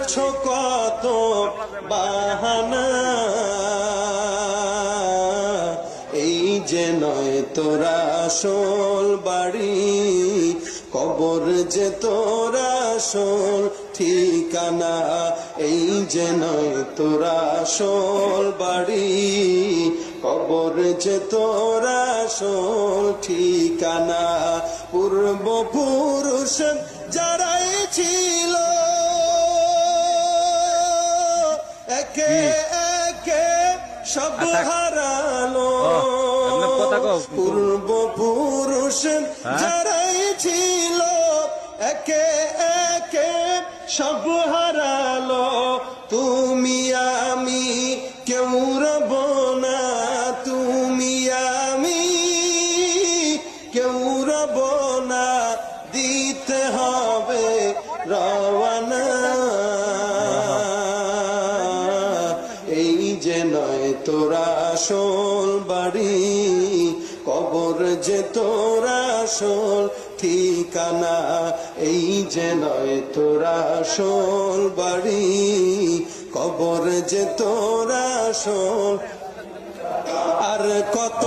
করছো কত বাহানা, এই যে নয় তোরা আসল বাড়ি, কবর যে তোরা আসল ঠিকানা। এই যে নয় তোরা আসল বাড়ি, কবর যে তোরা আসল ঠিকানা। পূর্বপুরুষ যারাই ছিল একে একে সব হারালো, পূর্বপুরুষ যারাই ছিল একে একে সব হারালো। তুমি আমি কেউ রব না, তুমি আমি কেউ রব না, দিতে হবে রওয়ানা। এই যে নয় তোরা আসল বাড়ি, কবর যে তোরা আসল ঠিকানা। এই যে নয় তোরা আসল বাড়ি, কবর যে তোরা আসল। আর কত